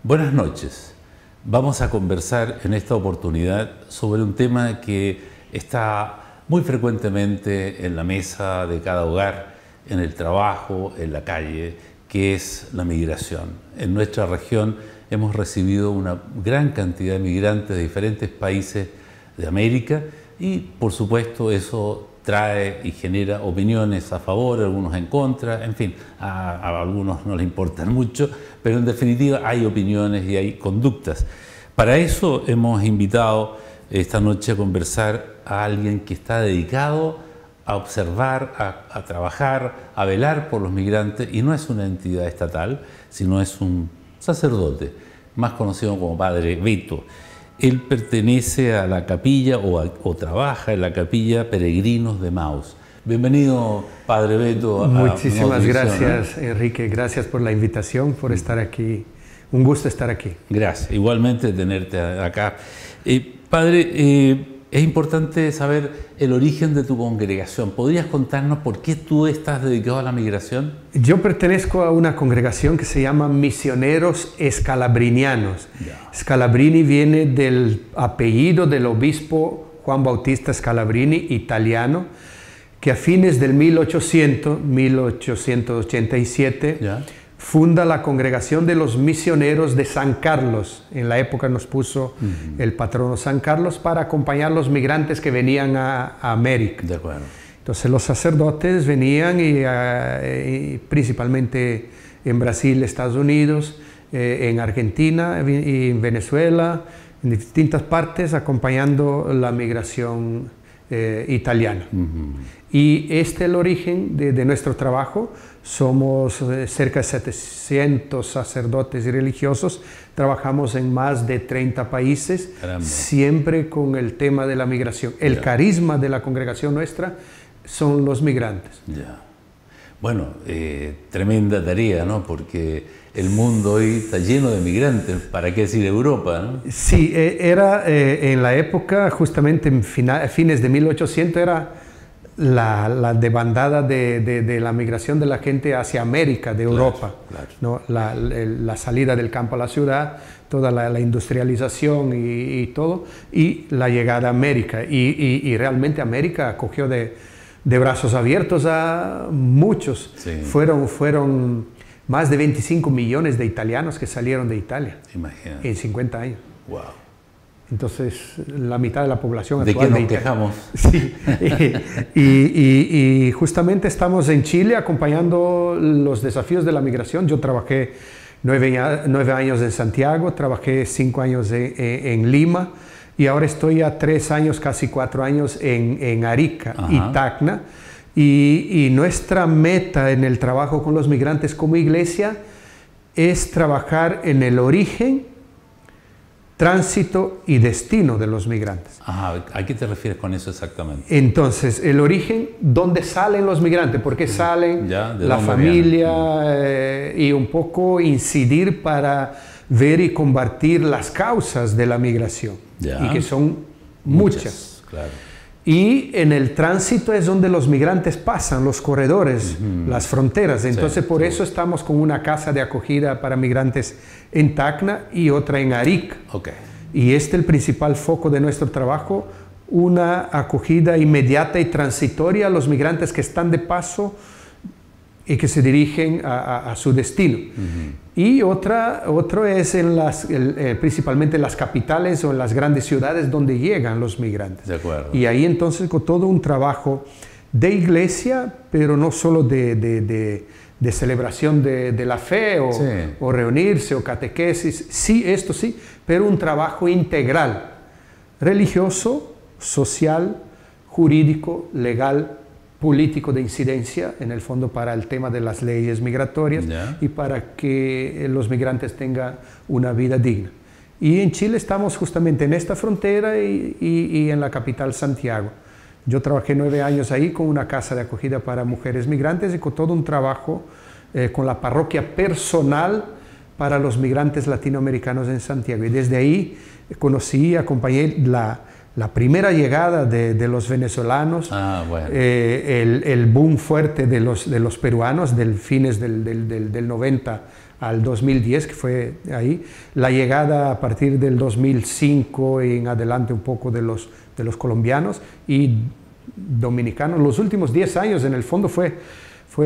Buenas noches. Vamos a conversar en esta oportunidad sobre un tema que está muy frecuentemente en la mesa de cada hogar, en el trabajo, en la calle, que es la migración. En nuestra región hemos recibido una gran cantidad de migrantes de diferentes países de América y, por supuesto, eso trae y genera opiniones a favor, algunos en contra, en fin, a algunos no les importan mucho, pero en definitiva hay opiniones y hay conductas. Para eso hemos invitado esta noche a conversar a alguien que está dedicado a observar, a trabajar, a velar por los migrantes, y no es una entidad estatal, sino es un sacerdote, más conocido como Padre Beto. Él pertenece a la capilla o trabaja en la capilla Peregrinos de Emmaus. Bienvenido, Padre Beto. Muchísimas gracias, Enrique. Gracias por la invitación, por estar aquí. Un gusto estar aquí. Gracias. Igualmente tenerte acá. Padre, es importante saber el origen de tu congregación. ¿Podrías contarnos por qué tú estás dedicado a la migración? Yo pertenezco a una congregación que se llama Misioneros Scalabrinianos. Scalabrini viene del apellido del obispo Juan Bautista Scalabrini, italiano, que a fines del 1887, funda la Congregación de los Misioneros de San Carlos. En la época nos puso el patrono San Carlos para acompañar a los migrantes que venían a América. De acuerdo. Entonces los sacerdotes venían y principalmente en Brasil, Estados Unidos, en Argentina y en Venezuela, en distintas partes, acompañando la migración italiana. Y este es el origen de nuestro trabajo. Somos cerca de 700 sacerdotes y religiosos, trabajamos en más de 30 países, siempre con el tema de la migración. El carisma de la congregación nuestra son los migrantes. Bueno, tremenda tarea, ¿no? Porque el mundo hoy está lleno de migrantes, ¿para qué decir Europa, no? Sí, era en la época, justamente en fines de 1800, era la debandada de la migración de la gente hacia América, de Europa, ¿no? La salida del campo a la ciudad, toda la industrialización y todo, y la llegada a América. Y realmente América acogió de brazos abiertos a muchos. Fueron más de 25 millones de italianos que salieron de Italia. Imagínate. En 50 años. Wow. Entonces, la mitad de la población ¿De actual... qué nos quejamos? Sí, y justamente estamos en Chile acompañando los desafíos de la migración. Yo trabajé 9 años en Santiago, trabajé 5 años en Lima, y ahora estoy a 3 años, casi 4 años en Arica y Tacna. Y nuestra meta en el trabajo con los migrantes como iglesia es trabajar en el origen, tránsito y destino de los migrantes. ¿A qué te refieres con eso exactamente? Entonces, el origen, ¿dónde salen los migrantes? ¿Por qué salen? La familia, y un poco incidir para ver y combatir las causas de la migración, y que son muchas. Claro. Y en el tránsito es donde los migrantes pasan, los corredores, las fronteras. Entonces, por eso estamos con una casa de acogida para migrantes en Tacna y otra en Arica. Y este es el principal foco de nuestro trabajo, una acogida inmediata y transitoria a los migrantes que están de paso y que se dirigen a su destino. Y otro es principalmente en las capitales o en las grandes ciudades donde llegan los migrantes. De acuerdo. Y ahí entonces con todo un trabajo de iglesia, pero no solo de celebración de la fe o reunirse o catequesis, esto sí, pero un trabajo integral, religioso, social, jurídico, legal, político de incidencia, en el fondo para el tema de las leyes migratorias y para que los migrantes tengan una vida digna. Y en Chile estamos justamente en esta frontera y en la capital, Santiago. Yo trabajé 9 años ahí con una casa de acogida para mujeres migrantes y con todo un trabajo con la parroquia personal para los migrantes latinoamericanos en Santiago. Y desde ahí conocí y acompañé la primera llegada de los venezolanos, el boom fuerte de los peruanos del fines del 90 al 2010, que fue ahí, la llegada a partir del 2005 y en adelante un poco de los colombianos y dominicanos. Los últimos 10 años en el fondo fue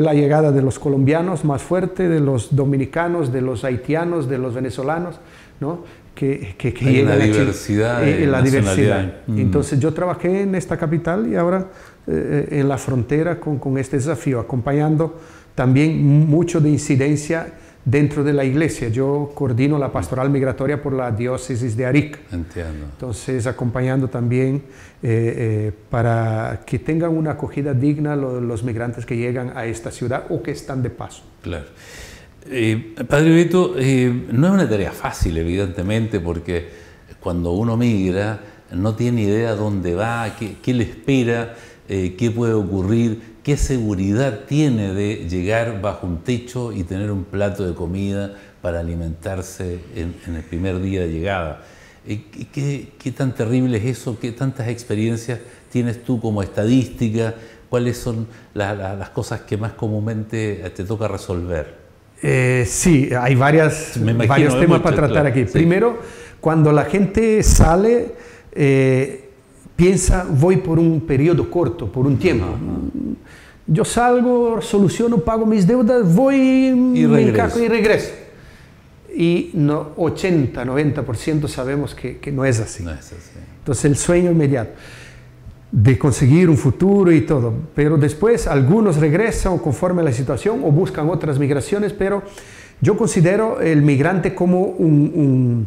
la llegada de los colombianos más fuerte, de los dominicanos, de los haitianos, de los venezolanos, ¿no? que hay una diversidad de la diversidad. Mm. Entonces yo trabajé en esta capital y ahora en la frontera con este desafío, acompañando también mucho de incidencia dentro de la iglesia. Yo coordino la pastoral migratoria por la diócesis de Arica. Entiendo. Entonces, acompañando también para que tengan una acogida digna los migrantes que llegan a esta ciudad o que están de paso. Claro. Padre Beto, no es una tarea fácil, evidentemente, porque cuando uno migra no tiene idea dónde va, qué le espera, qué puede ocurrir, qué seguridad tiene de llegar bajo un techo y tener un plato de comida para alimentarse en el primer día de llegada. ¿Qué tan terrible es eso? ¿Qué tantas experiencias tienes tú como estadística? ¿Cuáles son las cosas que más comúnmente te toca resolver? Sí, hay varios temas para tratar aquí. Sí. Primero, cuando la gente sale, piensa, voy por un periodo corto, por un tiempo. Yo salgo, soluciono, pago mis deudas, voy, me encajo y regreso. Y 80-90% sabemos que no es así. No es así. Entonces el sueño inmediato de conseguir un futuro y todo, pero después algunos regresan conforme a la situación o buscan otras migraciones, pero yo considero el migrante como un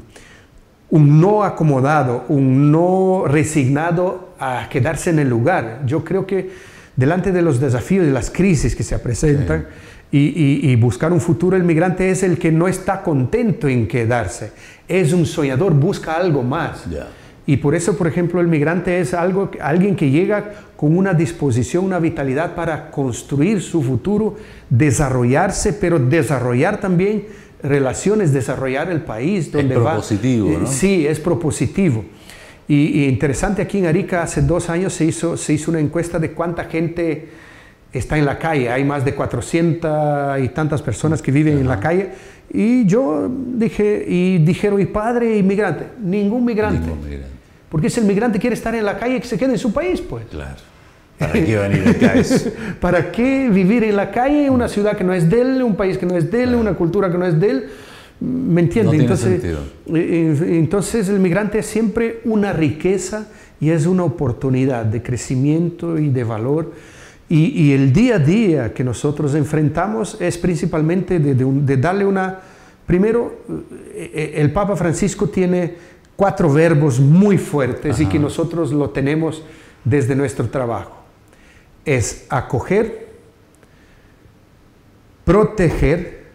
no acomodado, un no resignado a quedarse en el lugar. Yo creo que delante de los desafíos y las crisis que se presentan, y buscar un futuro, el migrante es el que no está contento en quedarse, es un soñador, busca algo más. Y por eso, por ejemplo, el migrante es alguien que llega con una disposición, una vitalidad para construir su futuro, desarrollarse, pero desarrollar también relaciones, desarrollar el país donde va. Es propositivo, ¿no? Sí, es propositivo. Y interesante, aquí en Arica hace 2 años se hizo una encuesta de cuánta gente está en la calle. Hay más de 400 y tantas personas que viven en la calle. Y yo dije, dijeron, ¿y padre inmigrante? Ningún migrante. Porque si el migrante quiere estar en la calle, que se quede en su país, pues. Claro. ¿Para qué venir acá? ¿Para qué vivir en la calle, una ciudad que no es de él, un país que no es de él, una cultura que no es de él? ¿Me entiende? No tiene sentido. Entonces el migrante es siempre una riqueza y es una oportunidad de crecimiento y de valor. Y el día a día que nosotros enfrentamos es principalmente de darle una... Primero, el Papa Francisco tiene 4 verbos muy fuertes y que nosotros lo tenemos desde nuestro trabajo. Es acoger, proteger,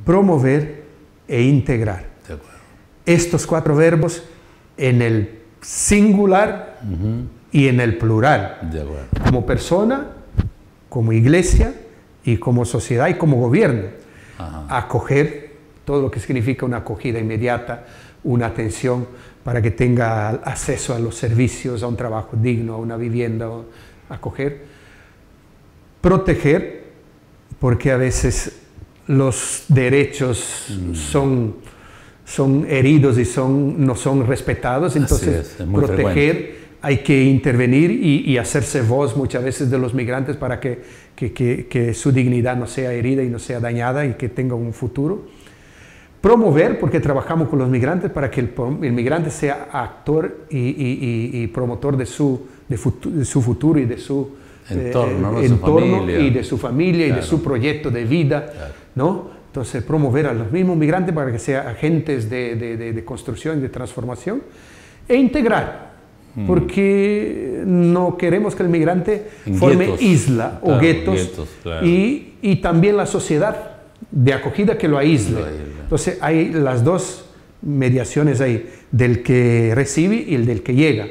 promover e integrar. De acuerdo. Estos 4 verbos en el singular y en el plural. De acuerdo. Como persona, como iglesia y como sociedad y como gobierno. Acoger, todo lo que significa una acogida inmediata, una atención para que tenga acceso a los servicios, a un trabajo digno, a una vivienda, acoger. Proteger, porque a veces los derechos son heridos y no son respetados, entonces proteger, frecuente. Hay que intervenir y hacerse voz muchas veces de los migrantes para que su dignidad no sea herida y no sea dañada y que tenga un futuro. Promover, porque trabajamos con los migrantes para que el migrante sea actor y promotor de su futuro y de su entorno y de su familia y de su proyecto de vida, ¿no? Entonces, promover a los mismos migrantes para que sean agentes de construcción y de transformación e integrar, porque no queremos que el migrante forme isla o guetos, y también la sociedad de acogida que lo aísle. Entonces hay las 2 mediaciones ahí, del que recibe y el del que llega.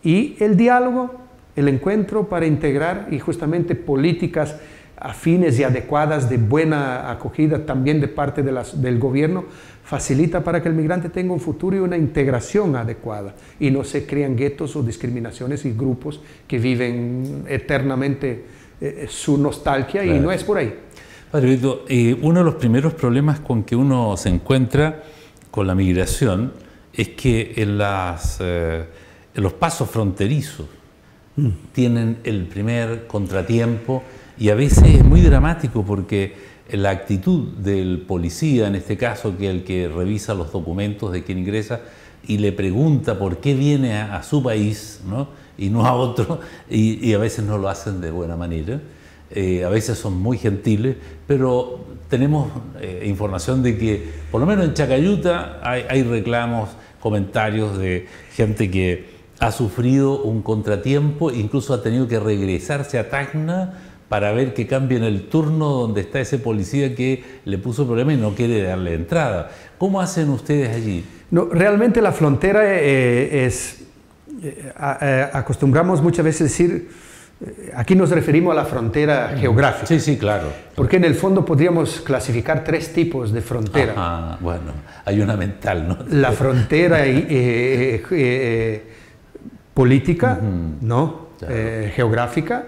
Y el diálogo, el encuentro para integrar y justamente políticas afines y adecuadas, de buena acogida también de parte del gobierno, facilita para que el migrante tenga un futuro y una integración adecuada y no se crean guetos o discriminaciones y grupos que viven eternamente su nostalgia. Claro. Y no es por ahí. Padre Vito, uno de los primeros problemas con que uno se encuentra con la migración es que en los pasos fronterizos tienen el primer contratiempo, y a veces es muy dramático porque la actitud del policía, en este caso, que es el que revisa los documentos de quien ingresa y le pregunta por qué viene a su país, ¿no? Y no a otro, y a veces no lo hacen de buena manera, a veces son muy gentiles, pero tenemos información de que, por lo menos en Chacayuta, hay reclamos, comentarios de gente que ha sufrido un contratiempo, incluso ha tenido que regresarse a Tacna para ver que cambien el turno donde está ese policía que le puso el problema y no quiere darle entrada. ¿Cómo hacen ustedes allí? No, realmente la frontera acostumbramos muchas veces decir, aquí nos referimos a la frontera geográfica. Sí, sí, claro. Porque en el fondo podríamos clasificar 3 tipos de frontera. Ajá, bueno, hay una mental, ¿no? La frontera política, ¿no? Claro. Geográfica.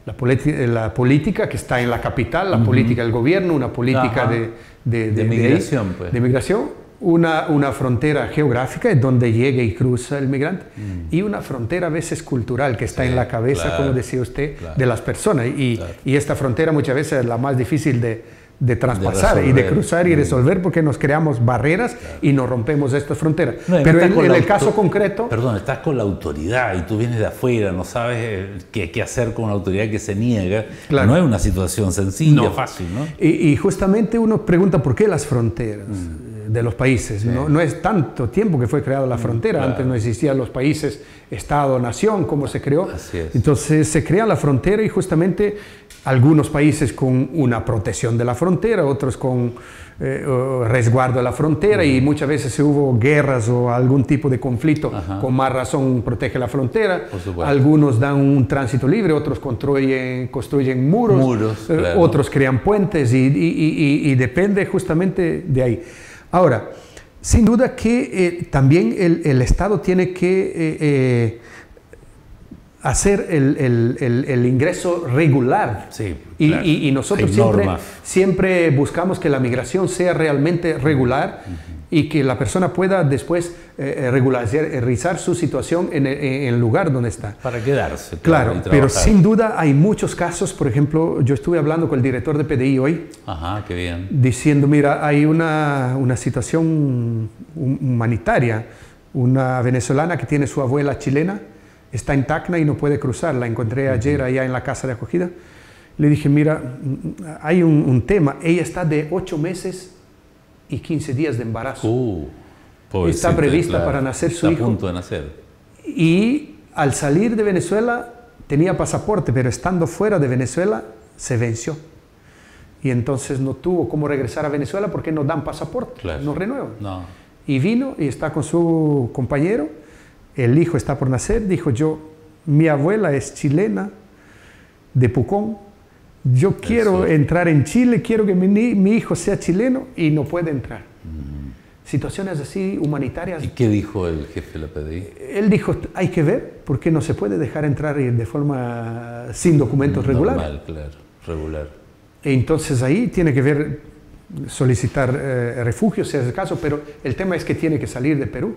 La política que está en la capital, la política del gobierno, una política de migración, pues. De migración, una frontera geográfica es donde llega y cruza el migrante, y una frontera a veces cultural que está en la cabeza, claro, como decía usted, claro, de las personas. Y esta frontera muchas veces es la más difícil de traspasar y de cruzar y resolver, porque nos creamos barreras, claro, y nos rompemos estas fronteras. No, pero en el caso concreto... Perdón, estás con la autoridad y tú vienes de afuera, no sabes qué hacer con una autoridad que se niega. Claro. No es una situación sencilla, no, fácil, ¿no? Y justamente uno pregunta por qué las fronteras de los países. Sí. No es tanto tiempo que fue creada la frontera, claro, antes no existían los países, Estado, Nación, como se creó. Así es. Entonces se crea la frontera y justamente algunos países con una protección de la frontera, otros con resguardo de la frontera, y muchas veces se hubo guerras o algún tipo de conflicto, con más razón protege la frontera. Algunos dan un tránsito libre, otros construyen muros, claro, otros crean puentes y depende justamente de ahí. Ahora, sin duda que también el Estado tiene que hacer el ingreso regular. Sí, claro. Y nosotros siempre buscamos que la migración sea realmente regular, y que la persona pueda después regularizar su situación en el lugar donde está. Para quedarse. Claro, pero sin duda hay muchos casos. Por ejemplo, yo estuve hablando con el director de PDI hoy. Ajá, qué bien. Diciendo, mira, hay una situación humanitaria. Una venezolana que tiene su abuela chilena, está en Tacna y no puede cruzar. La encontré ayer allá en la casa de acogida. Le dije, mira, hay un tema. Ella está de 8 meses y 15 días de embarazo. Está prevista, claro, para nacer su hijo. Está a punto de nacer. Y al salir de Venezuela tenía pasaporte, pero estando fuera de Venezuela se venció. Y entonces no tuvo cómo regresar a Venezuela porque no dan pasaporte, claro, no renuevan. No. Y vino y está con su compañero. El hijo está por nacer. Dijo, mi abuela es chilena, de Pucón. Yo quiero entrar en Chile, quiero que mi hijo sea chileno, y no puede entrar. Situaciones así humanitarias. ¿Y qué dijo el jefe de la PDI? Él dijo, hay que ver, porque no se puede dejar entrar de forma sin documentos regulares. Normal, claro, regular. Entonces ahí tiene que ver, solicitar refugio, si es el caso, pero el tema es que tiene que salir de Perú.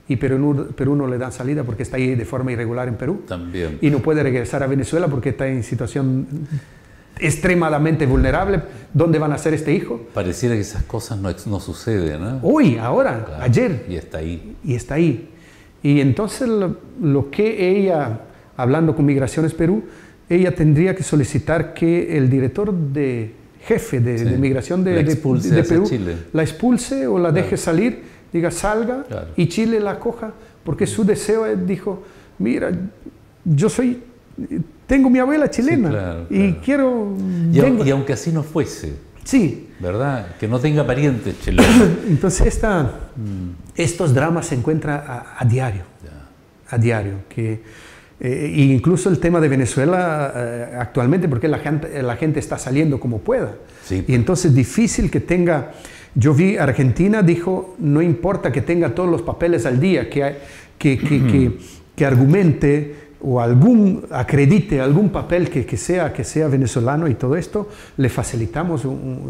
Y Perú no le dan salida porque está ahí de forma irregular en Perú. También. Y no puede regresar a Venezuela porque está en situación extremadamente vulnerable. ¿Dónde van a hacer este hijo? Pareciera que esas cosas no suceden, ¿no? Hoy, ahora, claro, ayer. Y está ahí. Y está ahí. Y entonces lo que ella, hablando con Migraciones Perú, ella tendría que solicitar que el director jefe de Migración de Perú la expulse o la deje salir, diga salga, claro, y Chile la acoja, porque su deseo es, dijo, mira, tengo mi abuela chilena, claro, y claro, quiero... Y aunque así no fuese, sí, ¿verdad? Que no tenga parientes chilenos. Entonces estos dramas se encuentran a diario, a diario, que E incluso el tema de Venezuela actualmente, porque la gente está saliendo como pueda. Sí. Y entonces es difícil que tenga... Yo vi Argentina, dijo, no importa que tenga todos los papeles al día, que argumente o acredite algún papel que sea venezolano y todo esto, le facilitamos.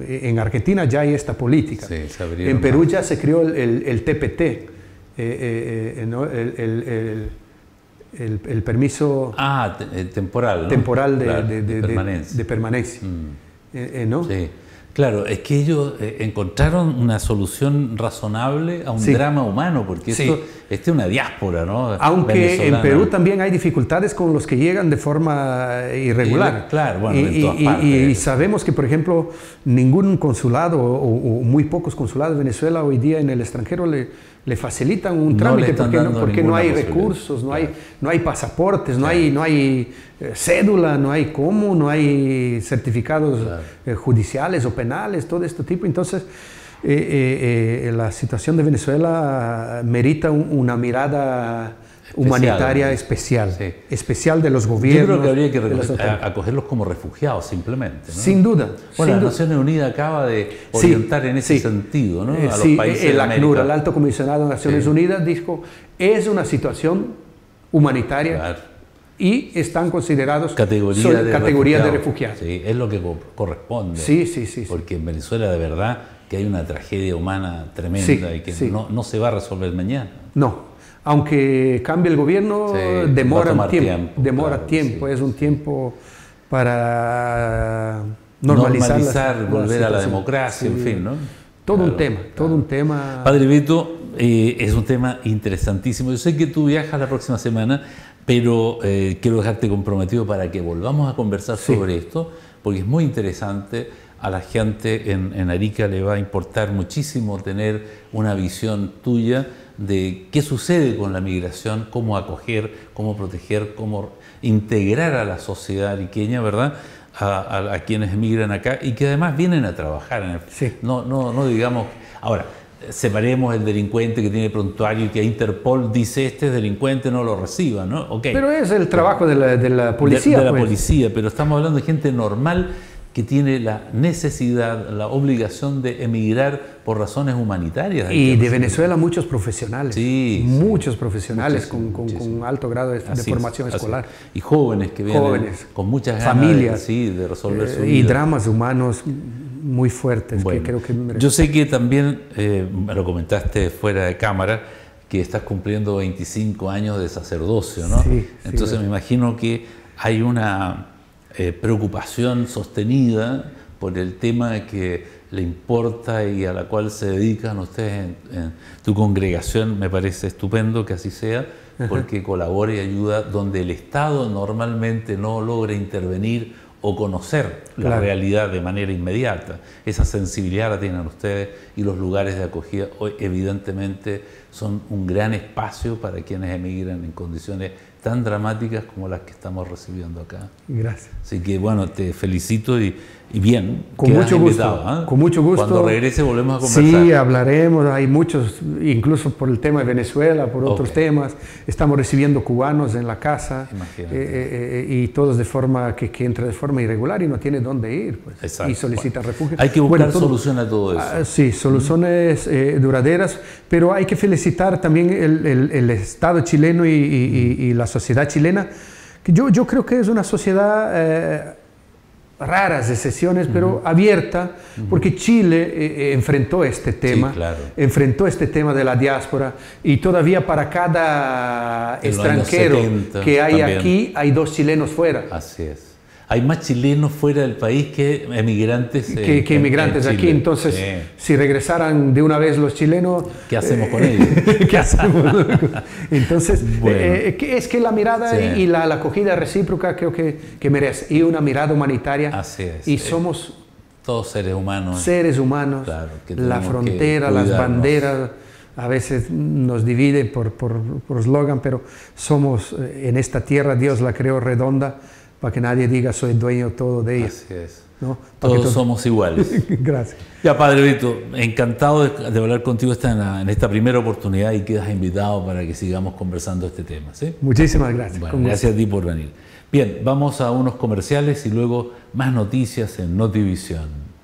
En Argentina ya hay esta política. Sí, en Perú ya se creó el TPT, ¿no? El permiso temporal, ¿no? temporal claro, de permanencia. ¿No? Sí. Claro, es que ellos encontraron una solución razonable a un drama humano, porque esto es una diáspora, ¿no? Aunque en Perú también hay dificultades con los que llegan de forma irregular. Claro, bueno, en todas partes. Y sabemos que, por ejemplo, ningún consulado o muy pocos consulados de Venezuela hoy día en el extranjero le facilitan un trámite porque no hay recursos, no hay pasaportes, no hay cédula, no hay certificados judiciales o penales, todo este tipo. Entonces, la situación de Venezuela merita una mirada humanitaria especial de los gobiernos. Yo creo que habría que acogerlos como refugiados simplemente, ¿no? Sin duda. Bueno, las Naciones Unidas acaba de orientar en ese sentido, ¿no? A los países el de ACNUR, el Alto Comisionado de Naciones Unidas, dijo, es una situación humanitaria. Claro. Y están considerados categoría de refugiados. Sí, es lo que corresponde. Sí. Porque en Venezuela de verdad que hay una tragedia humana tremenda y que no se va a resolver mañana. No, aunque cambie el gobierno, demora tiempo. Es un tiempo para normalizar volver a la democracia, en fin, ¿no? Todo un tema. Padre Beto, es un tema interesantísimo. Yo sé que tú viajas la próxima semana, pero quiero dejarte comprometido para que volvamos a conversar sobre esto, porque es muy interesante. A la gente en Arica le va a importar muchísimo tener una visión tuya de qué sucede con la migración, cómo acoger, cómo proteger, cómo integrar a la sociedad ariqueña, ¿verdad?, a quienes emigran acá y que además vienen a trabajar. No digamos... Ahora, separemos el delincuente que tiene prontuario y que Interpol dice este es delincuente, no lo reciba, ¿no? Okay. Pero es el trabajo de la policía. De la policía, pero estamos hablando de gente normal que tiene la necesidad, la obligación de emigrar por razones humanitarias. Y de Venezuela muchos profesionales, muchos profesionales con alto grado de formación escolar. Y jóvenes que vienen con muchas ganas familias, de resolver su vida. Y dramas humanos muy fuertes. Bueno, que creo que yo sé que también, me lo comentaste fuera de cámara, que estás cumpliendo 25 años de sacerdocio, ¿no? Entonces me imagino que hay una preocupación sostenida por el tema que le importa y a la cual se dedican ustedes en tu congregación. Me parece estupendo que así sea, porque colabora y ayuda donde el Estado normalmente no logra intervenir o conocer la realidad de manera inmediata. Esa sensibilidad la tienen ustedes y los lugares de acogida hoy evidentemente son un gran espacio para quienes emigran en condiciones tan dramáticas como las que estamos recibiendo acá. Gracias. Así que bueno, te felicito y bien. Con mucho gusto. ¿Eh? Con mucho gusto. Cuando regrese volvemos a conversar. Sí, hablaremos. Hay muchos, incluso por el tema de Venezuela, por otros temas. Estamos recibiendo cubanos en la casa y todos de forma que entra de forma irregular y no tiene dónde ir. Pues, y solicita refugio. Hay que buscar solución a todo eso. Sí, soluciones duraderas, pero hay que felicitar también el Estado chileno y la sociedad chilena, que yo creo que es una sociedad raras excepciones, pero abierta, porque Chile enfrentó este tema, enfrentó este tema de la diáspora, y todavía para cada extranjero que hay aquí, hay 2 chilenos fuera. Así es. Hay más chilenos fuera del país que emigrantes que inmigrantes aquí. Entonces, si regresaran de una vez los chilenos... ¿Qué hacemos con ellos? ¿Qué hacemos? Entonces, es que la mirada y la acogida recíproca creo que merece. Y una mirada humanitaria. Así es. Y somos... todos seres humanos. Seres humanos. Claro, la frontera, las banderas... A veces nos divide por eslogan, pero somos en esta tierra, Dios la creó redonda, para que nadie diga soy dueño todo de ellas. Así es. ¿No? Todos somos iguales. Gracias. Ya, Padre Vito, encantado de hablar contigo en esta primera oportunidad y quedas invitado para que sigamos conversando este tema, ¿sí? Muchísimas gracias. Bueno, gracias a ti por venir. Bien, vamos a unos comerciales y luego más noticias en Notivisión.